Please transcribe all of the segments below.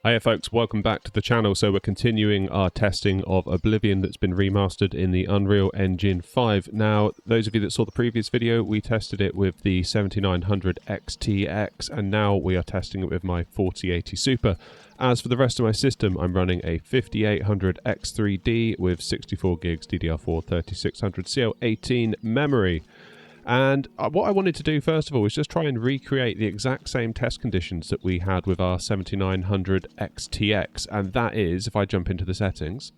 Hiya folks, welcome back to the channel. So we're continuing our testing of Oblivion that's been remastered in the Unreal Engine 5. Now, those of you that saw the previous video, we tested it with the 7900 XTX, and now we are testing it with my 4080 Super. As for the rest of my system, I'm running a 5800 X3D with 64 gigs DDR4 3600 CL18 memory. And what I wanted to do first of all was just try and recreate the exact same test conditions that we had with our 7900 XTX, and that is, if I jump into the settings,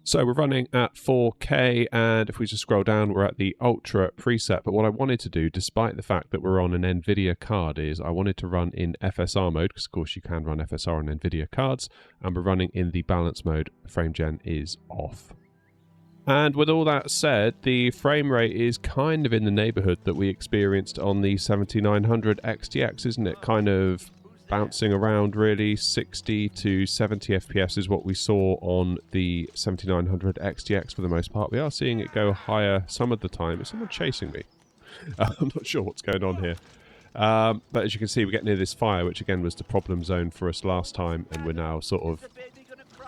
so we're running at 4K, and if we just scroll down, we're at the Ultra preset. But what I wanted to do, despite the fact that we're on an NVIDIA card, is I wanted to run in FSR mode, because of course you can run FSR on NVIDIA cards, and we're running in the balance mode. Frame gen is off. And with all that said, the frame rate is kind of in the neighborhood that we experienced on the 7900 XTX, isn't it? Kind of bouncing around really. 60 to 70 FPS is what we saw on the 7900 XTX for the most part. We are seeing it go higher some of the time. Is someone chasing me? I'm not sure what's going on here. But as you can see, we get near this fire, which again was the problem zone for us last time, and we're now sort of...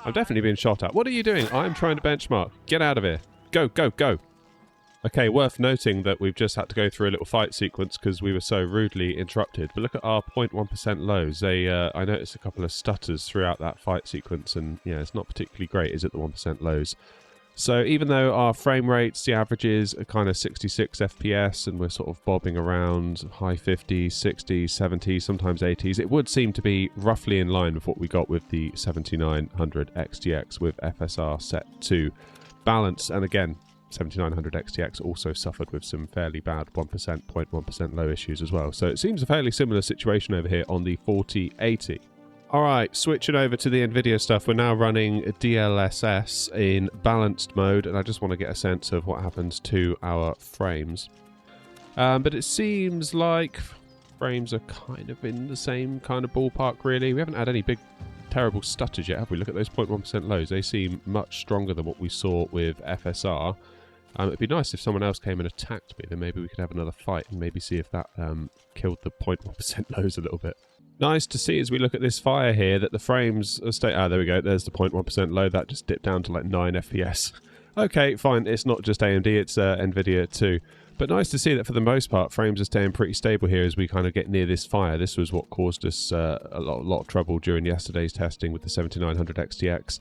I'm definitely being shot at. What are you doing? I'm trying to benchmark. Get out of here. Go, go, go. Okay, worth noting that we've just had to go through a little fight sequence because we were so rudely interrupted. But look at our 0.1% lows. I noticed a couple of stutters throughout that fight sequence, and yeah, it's not particularly great, is it, the 1% lows? So even though our frame rates, the averages are kind of 66 FPS, and we're sort of bobbing around high 50s, 60s, 70s, sometimes 80s, it would seem to be roughly in line with what we got with the 7900 XTX with FSR set to balance. And again, 7900 XTX also suffered with some fairly bad 1%, 0.1% low issues as well. So it seems a fairly similar situation over here on the 4080. Alright, switching over to the NVIDIA stuff, we're now running DLSS in balanced mode, and I just want to get a sense of what happens to our frames. But it seems like frames are kind of in the same kind of ballpark, really. We haven't had any big, terrible stutters yet, have we? Look at those 0.1% lows. They seem much stronger than what we saw with FSR. It'd be nice if someone else came and attacked me, then maybe we could have another fight and maybe see if that killed the 0.1% lows a little bit. Nice to see as we look at this fire here that the frames are there we go, there's the 0.1% low, that just dipped down to like 9 FPS. Okay, fine, it's not just AMD, it's NVIDIA too. But nice to see that for the most part, frames are staying pretty stable here as we kind of get near this fire. This was what caused us a lot of trouble during yesterday's testing with the 7900 XTX,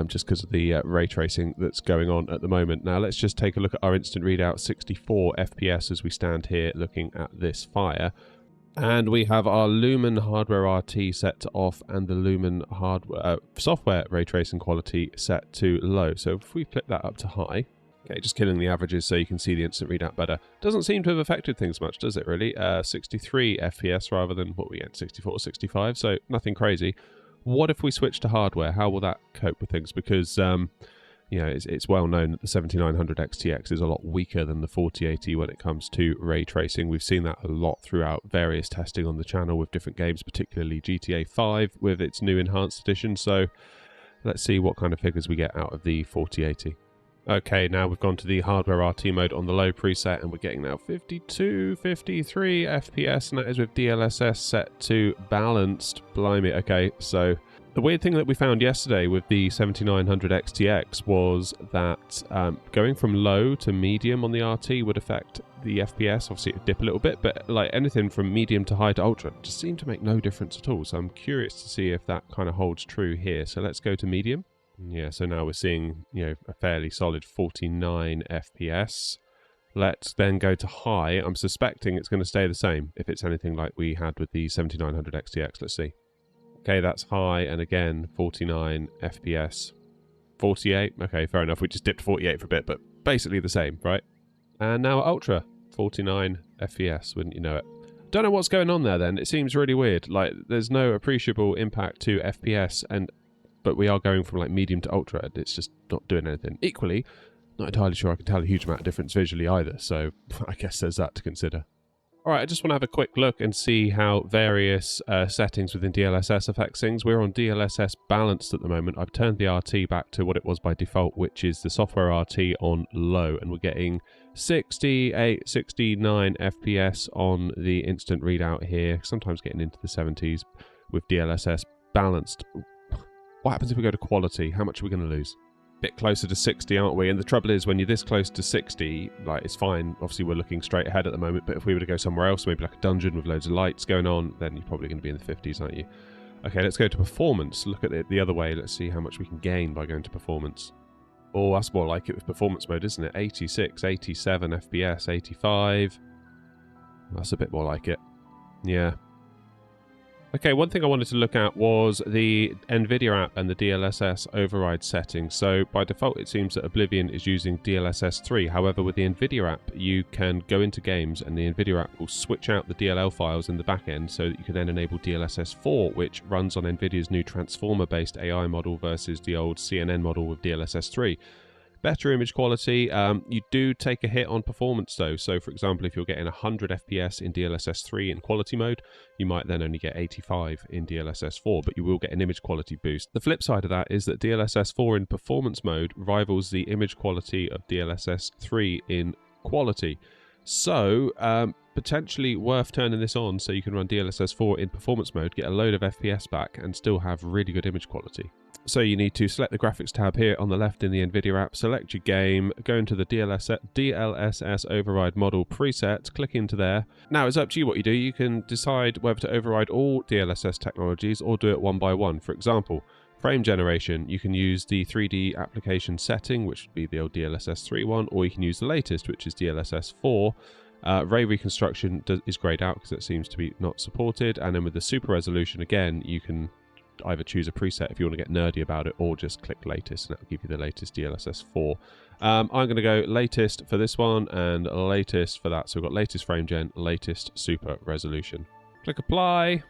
just because of the ray tracing that's going on at the moment. Now let's just take a look at our instant readout, 64 FPS as we stand here looking at this fire. And we have our Lumen hardware RT set to off and the Lumen hardware software ray tracing quality set to low. So if we flip that up to high, okay, just killing the averages so you can see the instant readout better. Doesn't seem to have affected things much, does it really? 63 FPS rather than what we get, 64, 65, so nothing crazy. What if we switch to hardware? How will that cope with things? Because you know, it's well known that the 7900 XTX is a lot weaker than the 4080 when it comes to ray tracing. We've seen that a lot throughout various testing on the channel with different games, particularly GTA 5 with its new enhanced edition. So let's see what kind of figures we get out of the 4080. Okay, now we've gone to the hardware RT mode on the low preset, and we're getting now 52, 53 FPS, and that is with DLSS set to balanced. Blimey, okay, so... The weird thing that we found yesterday with the 7900 XTX was that going from low to medium on the RT would affect the FPS. Obviously it would dip a little bit, but like anything from medium to high to ultra just seemed to make no difference at all. So I'm curious to see if that kind of holds true here. So let's go to medium. Yeah, so now we're seeing, you know, a fairly solid 49 FPS. Let's then go to high. I'm suspecting it's going to stay the same if it's anything like we had with the 7900 XTX. Let's see. Okay, that's high, and again, 49 FPS. 48, okay, fair enough. We just dipped 48 for a bit, but basically the same, right? And now Ultra, 49 FPS, wouldn't you know it? Don't know what's going on there then. It seems really weird. Like, there's no appreciable impact to FPS, but we are going from like medium to Ultra, and it's just not doing anything. Equally, not entirely sure I can tell a huge amount of difference visually either, so I guess there's that to consider. Alright, I just want to have a quick look and see how various settings within DLSS affect things. We're on DLSS balanced at the moment. I've turned the RT back to what it was by default, which is the software RT on low, and we're getting 68, 69 FPS on the instant readout here, sometimes getting into the 70s with DLSS balanced. What happens if we go to quality? How much are we going to lose? Bit closer to 60, aren't we? And the trouble is, when you're this close to 60, like, it's fine. Obviously, we're looking straight ahead at the moment, but if we were to go somewhere else, maybe like a dungeon with loads of lights going on, then you're probably going to be in the 50s, aren't you? Okay, let's go to performance. Look at it the other way. Let's see how much we can gain by going to performance. Oh, that's more like it with performance mode, isn't it? 86, 87 FPS, 85. That's a bit more like it. Yeah. Okay, one thing I wanted to look at was the NVIDIA app and the DLSS override settings. So by default, it seems that Oblivion is using DLSS 3. However, with the NVIDIA app, you can go into games and the NVIDIA app will switch out the DLL files in the back end so that you can then enable DLSS 4, which runs on NVIDIA's new transformer-based AI model versus the old CNN model with DLSS 3. Better image quality. You do take a hit on performance though. So for example, if you're getting 100 FPS in DLSS 3 in quality mode, you might then only get 85 in DLSS 4, but you will get an image quality boost. The flip side of that is that DLSS 4 in performance mode rivals the image quality of DLSS 3 in quality. So potentially worth turning this on so you can run DLSS 4 in performance mode, get a load of FPS back and still have really good image quality. So you need to select the graphics tab here on the left in the NVIDIA app, select your game, go into the DLSS override model preset, click into there. Now it's up to you what you do. You can decide whether to override all DLSS technologies or do it one by one. For example, frame generation, you can use the 3D application setting, which would be the old DLSS 3 one, or you can use the latest, which is DLSS 4. Ray reconstruction is grayed out because it seems to be not supported. And then with the super resolution, again, you can either choose a preset if you want to get nerdy about it or just click latest and that'll give you the latest DLSS 4. I'm going to go latest for this one and latest for that. So we've got latest frame gen, latest super resolution. Click apply. And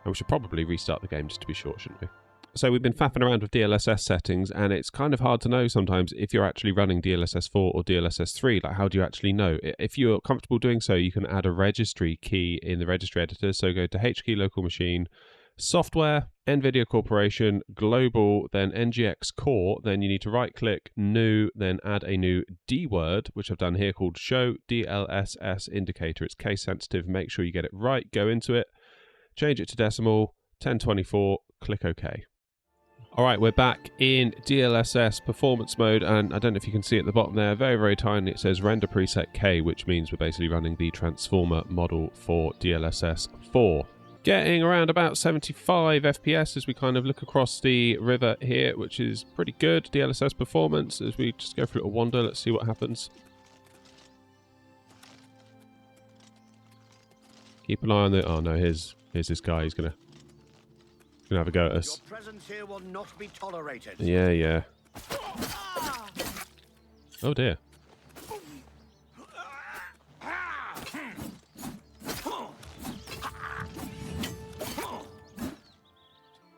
we should probably restart the game just to be sure, shouldn't we? So we've been faffing around with DLSS settings and it's kind of hard to know sometimes if you're actually running DLSS 4 or DLSS 3. Like, how do you actually know? If you're comfortable doing so, you can add a registry key in the registry editor. So go to HKey local machine, software, NVIDIA Corporation, global, then NGX core, then you need to right click, new, then add a new D word, which I've done here called show DLSS indicator. It's case sensitive, make sure you get it right, go into it, change it to decimal, 1024, click OK. All right, we're back in DLSS performance mode, and I don't know if you can see at the bottom there, very, very tiny, it says render preset K, which means we're basically running the transformer model for DLSS 4. Getting around about 75 FPS as we kind of look across the river here, which is pretty good. DLSS performance, as we just go for a little wander, let's see what happens. Keep an eye on the... Oh no, here's this guy, he's gonna have a go at us. Your presence here will not be tolerated. Yeah. Oh dear.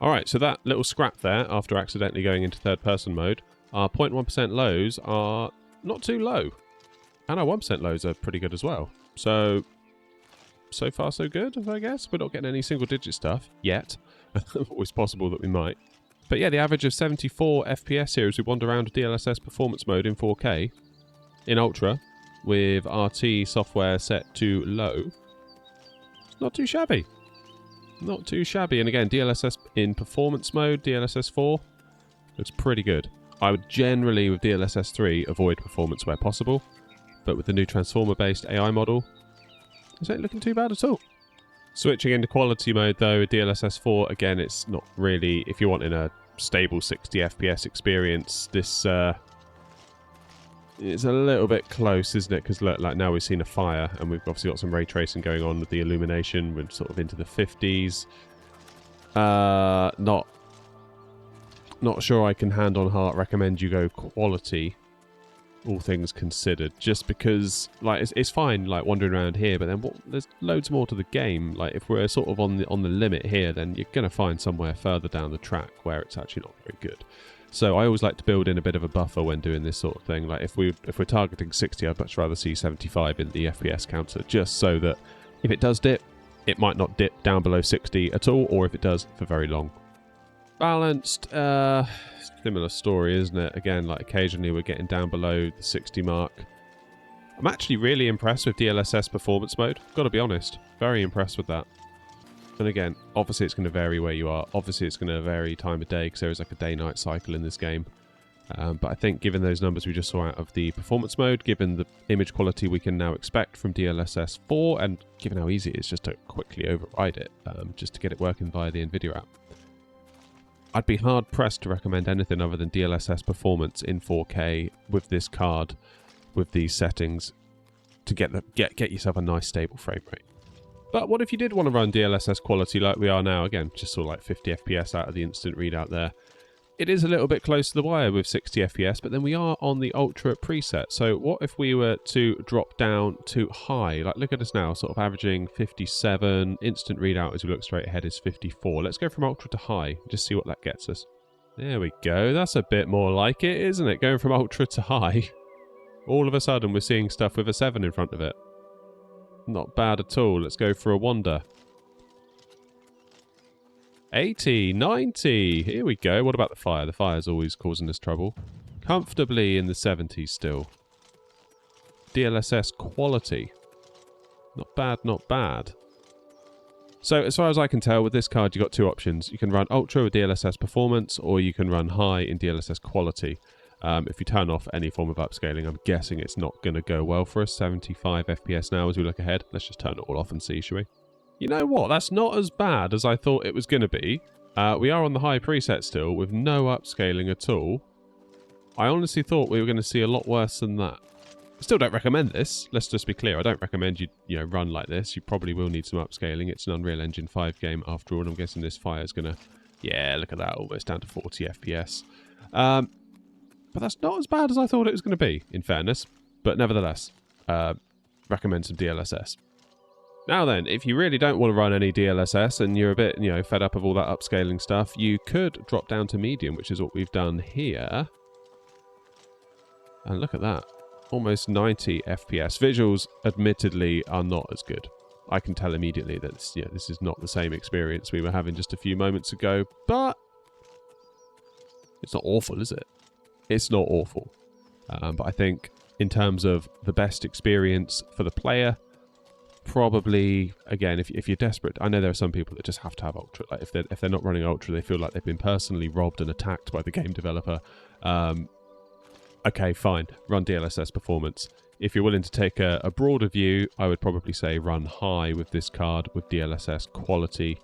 Alright, so that little scrap there, after accidentally going into third-person mode, our 0.1% lows are not too low. And our 1% lows are pretty good as well. So far so good, I guess. We're not getting any single-digit stuff yet. Always possible that we might. But yeah, the average of 74 FPS here as we wander around DLSS performance mode in 4K, in Ultra, with RT software set to low. It's not too shabby. Not too shabby. And again, DLSS in performance mode, DLSS 4, looks pretty good. I would generally, with DLSS 3, avoid performance where possible. But with the new transformer-based AI model, this ain't looking too bad at all. Switching into quality mode, though, DLSS 4, again, it's not really... If you're wanting a stable 60 FPS experience, this... It's a little bit close, isn't it? Because look, like now we've seen a fire and we've obviously got some ray tracing going on with the illumination. We're sort of into the 50s. Not sure I can hand on heart recommend you go quality, all things considered. Just because, like, it's fine, like, wandering around here, but then there's loads more to the game. Like, if we're sort of on the limit here, then you're going to find somewhere further down the track where it's actually not very good. So I always like to build in a bit of a buffer when doing this sort of thing. Like if we're targeting 60, I'd much rather see 75 in the FPS counter, just so that if it does dip, it might not dip down below 60 at all, or if it does, for very long. Balanced, similar story, isn't it? Again, like occasionally we're getting down below the 60 mark. I'm actually really impressed with DLSS performance mode. Got to be honest, very impressed with that. And again, obviously it's going to vary where you are. Obviously it's going to vary time of day because there is like a day-night cycle in this game. But I think given those numbers we just saw out of the performance mode, given the image quality we can now expect from DLSS 4, and given how easy it is just to quickly override it, just to get it working via the NVIDIA app, I'd be hard-pressed to recommend anything other than DLSS performance in 4K with this card, with these settings, to get yourself a nice stable frame rate. But what if you did want to run DLSS quality like we are now? Again, just saw like 50 FPS out of the instant readout there. It is a little bit close to the wire with 60 FPS, but then we are on the Ultra preset. So what if we were to drop down to high? Like, look at us now, sort of averaging 57. Instant readout as we look straight ahead is 54. Let's go from Ultra to high, just see what that gets us. There we go. That's a bit more like it, isn't it? Going from Ultra to high. All of a sudden, we're seeing stuff with a 7 in front of it. Not bad at all. Let's go for a wander. 80, 90. Here we go. What about the fire? The fire's always causing us trouble. Comfortably in the 70s still. DLSS quality. Not bad, not bad. So as far as I can tell, with this card, you've got two options. You can run Ultra with DLSS performance, or you can run high in DLSS quality. If you turn off any form of upscaling, I'm guessing it's not going to go well for us. 75 FPS now as we look ahead. Let's just turn it all off and see, shall we? You know what? That's not as bad as I thought it was going to be. We are on the high preset still with no upscaling at all. I honestly thought we were going to see a lot worse than that. I still don't recommend this. Let's just be clear. I don't recommend you run like this. You probably will need some upscaling. It's an Unreal Engine 5 game after all. And I'm guessing this fire is going to... Yeah, look at that. Almost down to 40 FPS. But that's not as bad as I thought it was going to be, in fairness. But nevertheless, recommend some DLSS. Now then, if you really don't want to run any DLSS and you're a bit, fed up of all that upscaling stuff, you could drop down to medium, which is what we've done here. And look at that. Almost 90 FPS. Visuals, admittedly, are not as good. I can tell immediately that this is not the same experience we were having just a few moments ago, but it's not awful, is it? It's not awful. But I think in terms of the best experience for the player, probably, again, if you're desperate, I know there are some people that just have to have Ultra. Like if they're not running Ultra, they feel like they've been personally robbed and attacked by the game developer. Okay, fine, run DLSS performance. If you're willing to take a broader view, I would probably say run high with this card with DLSS quality.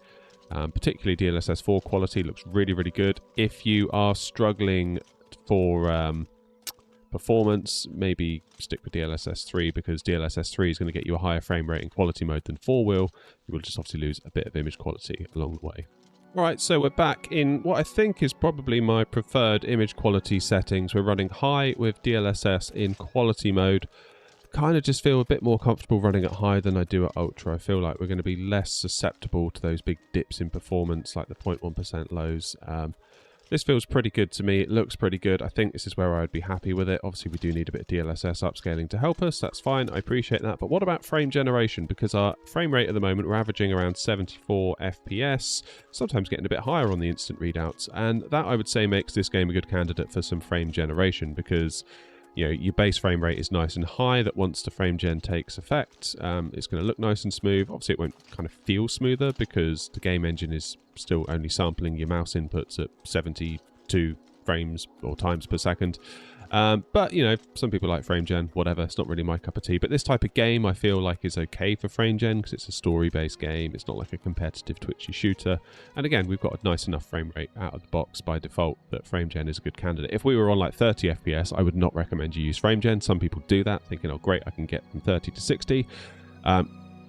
Particularly DLSS 4 quality looks really, really good. If you are struggling for performance, maybe stick with DLSS 3, because DLSS 3 is going to get you a higher frame rate in quality mode than 4 will. You will just obviously lose a bit of image quality along the way. Alright, so we're back in what I think is probably my preferred image quality settings. We're running high with DLSS in quality mode. Kind of just feel a bit more comfortable running at high than I do at Ultra. I feel like we're going to be less susceptible to those big dips in performance, like the 0.1% lows. This feels pretty good to me. It looks pretty good. I think this is where I'd be happy with it. Obviously, we do need a bit of DLSS upscaling to help us. That's fine. I appreciate that. But what about frame generation? Because our frame rate at the moment, we're averaging around 74 FPS, sometimes getting a bit higher on the instant readouts. And that, I would say, makes this game a good candidate for some frame generation, because your base frame rate is nice and high, that once the frame gen takes effect, it's going to look nice and smooth. Obviously, it won't kind of feel smoother because the game engine is still only sampling your mouse inputs at 72 frames or times per second. But, some people like frame gen, whatever. It's not really my cup of tea. But this type of game, I feel like, is okay for frame gen because it's a story-based game. It's not like a competitive twitchy shooter. And again, we've got a nice enough frame rate out of the box by default that frame gen is a good candidate. If we were on like 30 FPS, I would not recommend you use frame gen. Some people do that, thinking, oh, great, I can get from 30 to 60.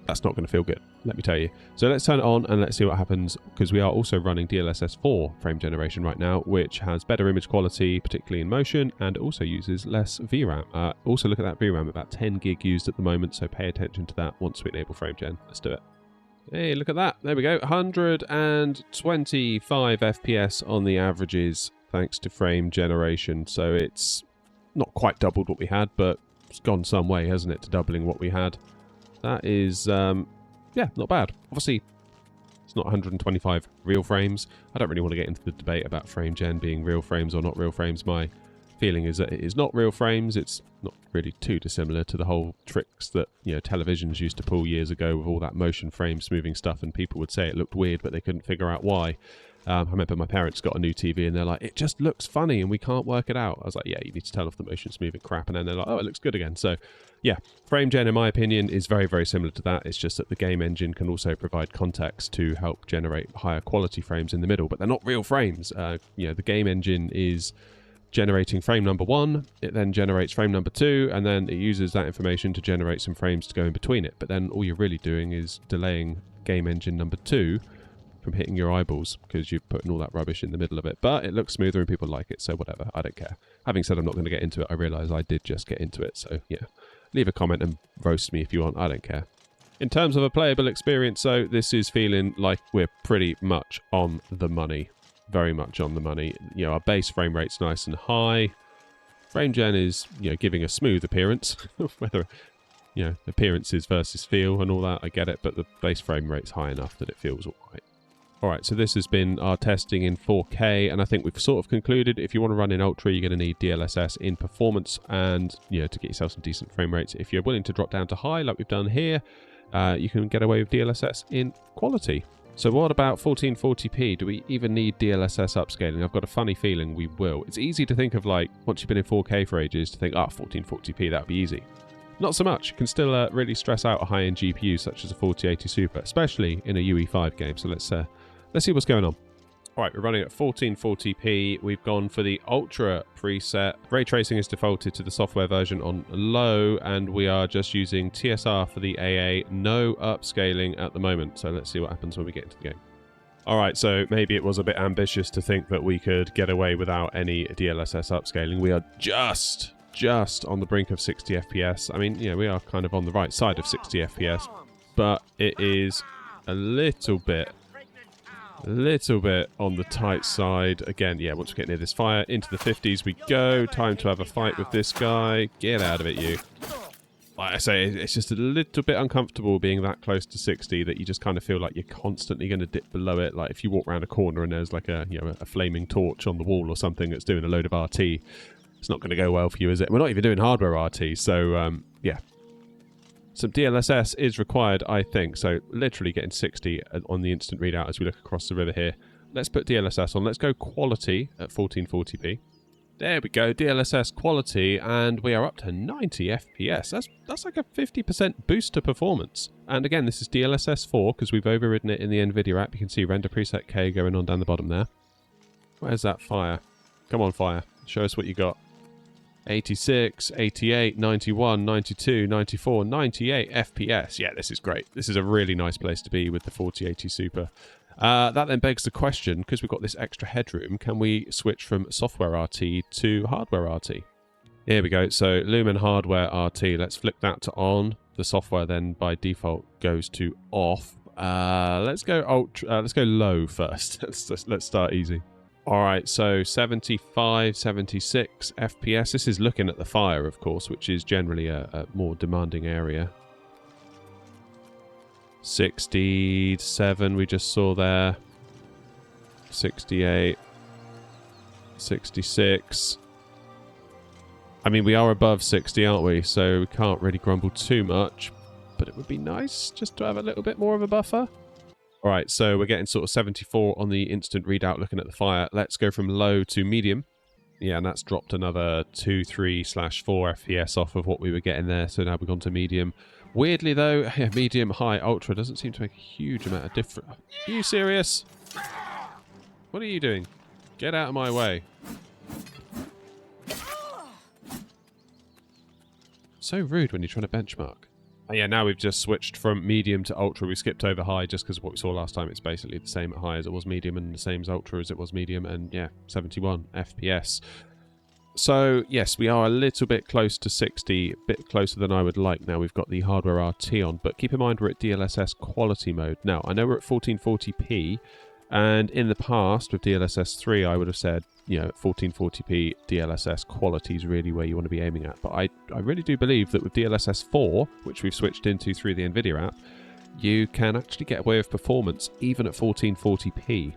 That's not going to feel good, let me tell you. So let's turn it on and let's see what happens, because we are also running DLSS 4 frame generation right now, which has better image quality, particularly in motion, and also uses less VRAM. Also look at that VRAM, about 10 gig used at the moment, so pay attention to that once we enable frame gen. Let's do it. Hey, look at that. There we go. 125 FPS on the averages, thanks to frame generation. So it's not quite doubled what we had, but it's gone some way, hasn't it, to doubling what we had. That is, yeah, not bad. Obviously, it's not 125 real frames. I don't really want to get into the debate about frame gen being real frames or not real frames. My feeling is that it is not real frames. It's not really too dissimilar to the whole tricks that, you know, televisions used to pull years ago with all that motion frame smoothing stuff, and people would say it looked weird, but they couldn't figure out why. I remember my parents got a new TV and they're like, it just looks funny and we can't work it out. I was like, yeah, you need to turn off the motion smoothing crap. And then they're like, oh, it looks good again. So yeah, frame gen, in my opinion, is very, very similar to that. It's just that the game engine can also provide context to help generate higher quality frames in the middle, but they're not real frames. You know, the game engine is generating frame number 1, it then generates frame number 2, and then it uses that information to generate some frames to go in between it. But then all you're really doing is delaying game engine number 2 from hitting your eyeballs because you're putting all that rubbish in the middle of it. But it looks smoother and people like it, so whatever, I don't care. Having said I'm not going to get into it, I realise I did just get into it, so yeah. Leave a comment and roast me if you want, I don't care. In terms of a playable experience, though, this is feeling like we're pretty much on the money. Very much on the money. You know, our base frame rate's nice and high. Frame gen is, you know, giving a smooth appearance. Whether, you know, appearances versus feel and all that, I get it, but the base frame rate's high enough that it feels alright. Alright, so this has been our testing in 4K, and I think we've sort of concluded if you want to run in Ultra, you're going to need DLSS in performance and, you know, to get yourself some decent frame rates. If you're willing to drop down to high, like we've done here, you can get away with DLSS in quality. So what about 1440p? Do we even need DLSS upscaling? I've got a funny feeling we will. It's easy to think of, like, once you've been in 4K for ages, to think, 1440p, that would be easy. Not so much. You can still really stress out a high-end GPU such as a 4080 Super, especially in a UE5 game. So let's see what's going on. All right, we're running at 1440p. We've gone for the Ultra preset. Ray tracing is defaulted to the software version on low, and we are just using TSR for the AA. No upscaling at the moment. So let's see what happens when we get into the game. All right, so maybe it was a bit ambitious to think that we could get away without any DLSS upscaling. We are just on the brink of 60 FPS. I mean, you know, we are kind of on the right side of 60 FPS, but it is a little bit on the tight side. Again, yeah, once we get near this fire, into the 50s we go. Time to have a fight with this guy. Get out of it, you. Like I say, it's just a little bit uncomfortable being that close to 60 that you just kind of feel like you're constantly going to dip below it. Like if you walk around a corner and there's like a, you know, a flaming torch on the wall or something that's doing a load of RT, it's not going to go well for you, is it? We're not even doing hardware RT, so yeah. Some DLSS is required, I think. So literally getting 60 on the instant readout as we look across the river here. Let's put DLSS on. Let's go quality at 1440p. There we go, DLSS quality, and we are up to 90 FPS. That's like a 50% boost to performance. And again, this is DLSS 4 because we've overridden it in the NVIDIA app. You can see render preset K going on down the bottom there. Where's that fire? Come on, fire. Show us what you got. 86, 88, 91, 92, 94, 98 FPS. Yeah, this is great. This is a really nice place to be with the 4080 Super. That then begs the question, because we've got this extra headroom, can we switch from software RT to hardware RT? Here we go. So Lumen hardware RT. Let's flick that to on. The software then by default goes to off. Let's go ultra. Let's go low first. Let's start easy. All right, so 75, 76 FPS. This is looking at the fire, of course, which is generally a more demanding area. 67 we just saw there. 68. 66. I mean, we are above 60, aren't we? So we can't really grumble too much. But it would be nice just to have a little bit more of a buffer. All right, so we're getting sort of 74 on the instant readout looking at the fire. Let's go from low to medium. Yeah, and that's dropped another 2, 3/4 FPS off of what we were getting there. So now we've gone to medium. Weirdly, though, medium, high, ultra doesn't seem to make a huge amount of difference. Are you serious? What are you doing? Get out of my way. So rude when you're trying to benchmark. Yeah, now we've just switched from medium to ultra. We skipped over high just because of what we saw last time. It's basically the same at high as it was medium and the same as ultra as it was medium. And yeah, 71 FPS. So yes, we are a little bit close to 60, a bit closer than I would like now. We've got the hardware RT on, but keep in mind we're at DLSS quality mode. Now, I know we're at 1440p, and in the past with DLSS 3, I would have said, you know, 1440p DLSS quality is really where you want to be aiming at. But I really do believe that with DLSS 4, which we've switched into through the NVIDIA app, you can actually get away with performance even at 1440p.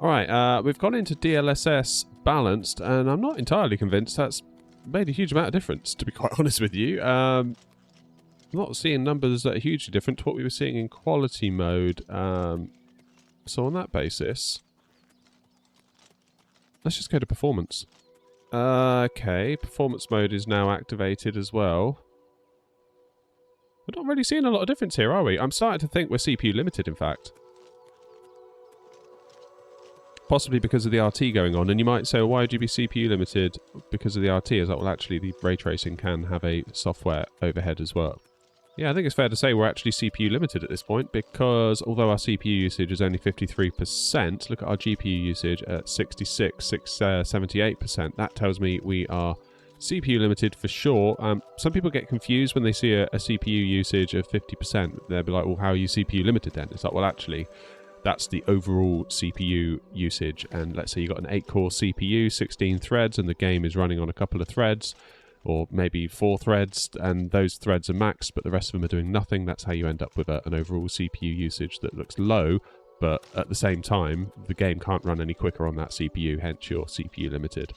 All right, we've gone into DLSS balanced, and I'm not entirely convinced that's made a huge amount of difference, to be quite honest with you. I'm not seeing numbers that are hugely different to what we were seeing in quality mode. So on that basis, let's just go to performance. Okay, performance mode is now activated as well. We're not really seeing a lot of difference here, are we? I'm starting to think we're CPU limited, in fact. Possibly because of the RT going on, and you might say, well, why would you be CPU limited because of the RT? Is that, well, actually, the ray tracing can have a software overhead as well. Yeah, I think it's fair to say we're actually CPU limited at this point, because although our CPU usage is only 53%, look at our GPU usage at 78%. That tells me we are CPU limited for sure. Some people get confused when they see a CPU usage of 50%. They'll be like, well, how are you CPU limited then? It's like, well, actually, that's the overall CPU usage. And let's say you've got an 8-core CPU, 16 threads, and the game is running on a couple of threads, or maybe 4 threads, and those threads are maxed, but the rest of them are doing nothing. That's how you end up with an overall CPU usage that looks low, but at the same time, the game can't run any quicker on that CPU, hence you're CPU limited.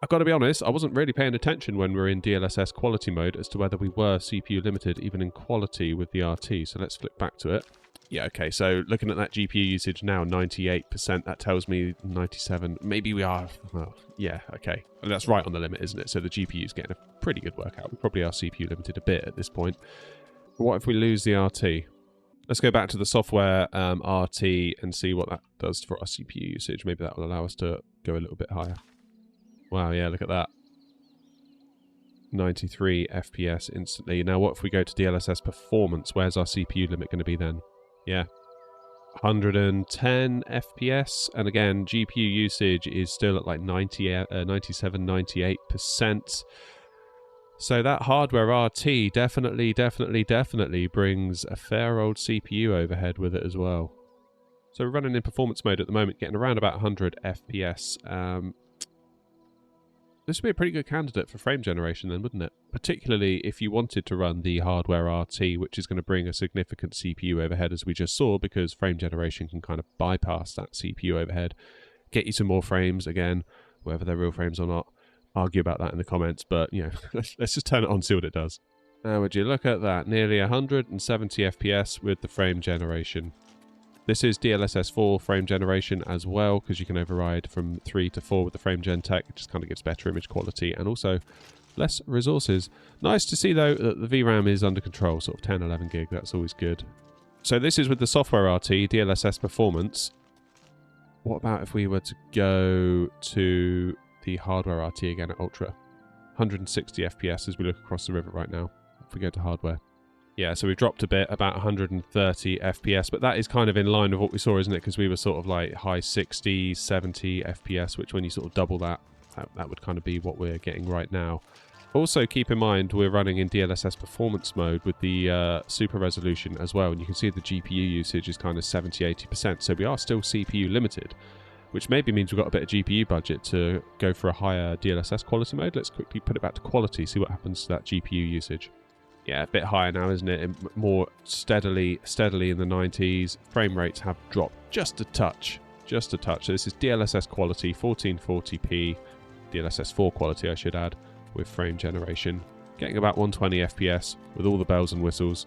I've got to be honest, I wasn't really paying attention when we were in DLSS quality mode as to whether we were CPU limited, even in quality with the RT, so let's flip back to it. Yeah, okay, so looking at that GPU usage now, 98%, that tells me 97, maybe we are, well, yeah, okay. And that's right on the limit, isn't it? So the GPU is getting a pretty good workout. We probably are CPU limited a bit at this point. But what if we lose the RT? Let's go back to the software RT and see what that does for our CPU usage. Maybe that will allow us to go a little bit higher. Wow, yeah, look at that. 93 FPS instantly. Now, what if we go to DLSS performance? Where's our CPU limit going to be then? Yeah, 110 FPS, and again, GPU usage is still at like 97, 98%. So that hardware RT definitely brings a fair old CPU overhead with it as well. So we're running in performance mode at the moment, getting around about 100 FPS. This would be a pretty good candidate for frame generation then, wouldn't it? Particularly if you wanted to run the hardware RT, which is going to bring a significant CPU overhead, as we just saw, because frame generation can kind of bypass that CPU overhead, get you some more frames, again, whether they're real frames or not. Argue about that in the comments, but, you know, let's just turn it on and see what it does. Now, would you look at that? Nearly 170 FPS with the frame generation. This is DLSS 4 frame generation as well, because you can override from 3 to 4 with the frame gen tech. It just kind of gives better image quality and also less resources. Nice to see, though, that the VRAM is under control, sort of 10, 11 gig. That's always good. So this is with the software RT, DLSS performance. What about if we were to go to the hardware RT again at Ultra? 160 FPS as we look across the river right now. If we go to hardware. Yeah, so we've dropped a bit, about 130 FPS, but that is kind of in line with what we saw, isn't it? Because we were sort of like high 60s, 70 FPS, which when you sort of double that, that would kind of be what we're getting right now. Also, keep in mind, we're running in DLSS performance mode with the super resolution as well, and you can see the GPU usage is kind of 70-80%, so we are still CPU limited, which maybe means we've got a bit of GPU budget to go for a higher DLSS quality mode. Let's quickly put it back to quality, see what happens to that GPU usage. Yeah, a bit higher now, isn't it? More steadily in the 90s. Frame rates have dropped just a touch. So this is DLSS quality, 1440p. DLSS 4 quality, I should add, with frame generation. Getting about 120 FPS with all the bells and whistles.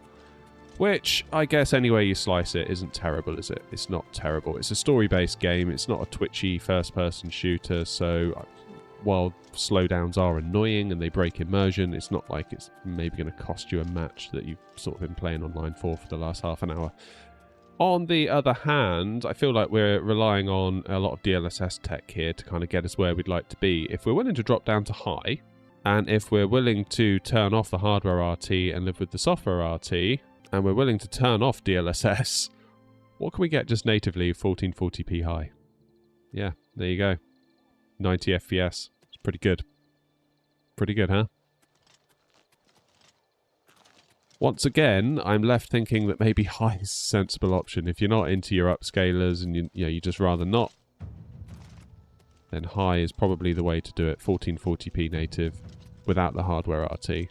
Which, I guess, any way you slice it, isn't terrible, is it? It's not terrible. It's a story-based game. It's not a twitchy first-person shooter, so while slowdowns are annoying and they break immersion, it's not like it's maybe going to cost you a match that you've sort of been playing online for the last half an hour. On the other hand, I feel like we're relying on a lot of DLSS tech here to kind of get us where we'd like to be. If we're willing to drop down to high, and if we're willing to turn off the hardware RT and live with the software RT, and we're willing to turn off DLSS, what can we get just natively 1440p high? Yeah, there you go. 90 FPS. It's pretty good. Pretty good, huh? Once again, I'm left thinking that maybe high is a sensible option. If you're not into your upscalers and you just rather not, then high is probably the way to do it. 1440p native without the hardware RT.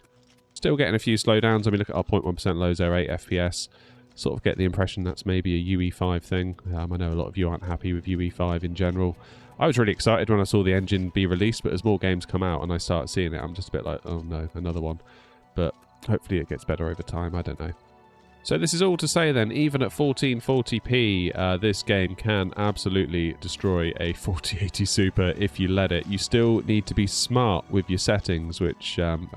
Still getting a few slowdowns. I mean, look at our 0.1% lows there, 8 FPS. sort of get the impression that's maybe a UE5 thing. I know a lot of you aren't happy with UE5 in general. I was really excited when I saw the engine be released, but as more games come out and I start seeing it, I'm just a bit like, oh no, another one. But hopefully it gets better over time, I don't know. So this is all to say then, even at 1440p, this game can absolutely destroy a 4080 Super if you let it. You still need to be smart with your settings, which kind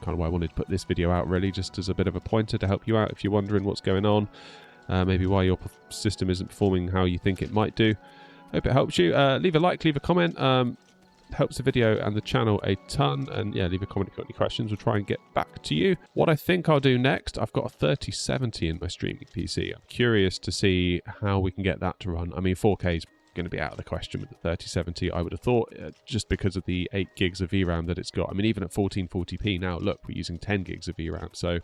of why I wanted to put this video out really, just as a bit of a pointer to help you out if you're wondering what's going on, maybe why your system isn't performing how you think it might do. Hope it helps you. Leave a like, leave a comment. Helps the video and the channel a ton, and yeah, leave a comment if you've got any questions. We'll try and get back to you. What I think I'll do next, I've got a 3070 in my streaming PC. I'm curious to see how we can get that to run. I mean, 4K is going to be out of the question with the 3070, I would have thought, just because of the 8 gigs of VRAM that it's got. I mean, even at 1440p now, look, we're using 10 gigs of VRAM, so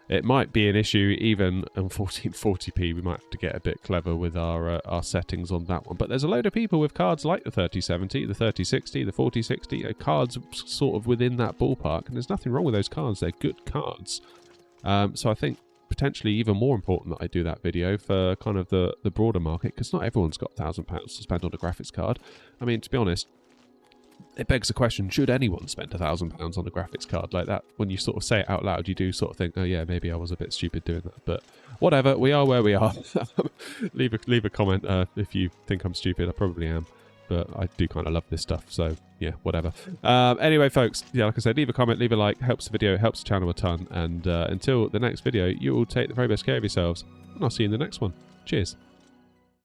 it might be an issue even on 1440p. We might have to get a bit clever with our settings on that one. But there's a load of people with cards like the 3070, the 3060, the 4060, cards sort of within that ballpark. And there's nothing wrong with those cards. They're good cards. So I think potentially even more important that I do that video for kind of the broader market, because not everyone's got £1,000 to spend on a graphics card. I mean, to be honest, it begs the question, should anyone spend £1,000 on a graphics card like that? When you sort of say it out loud, you do sort of think, oh yeah, maybe I was a bit stupid doing that. But whatever, we are where we are. leave a comment if you think I'm stupid. I probably am, but I do kind of love this stuff. So yeah, whatever. Anyway, folks, yeah, like I said, leave a comment, leave a like, helps the video, helps the channel a ton. And until the next video, you all take the very best care of yourselves, and I'll see you in the next one. Cheers.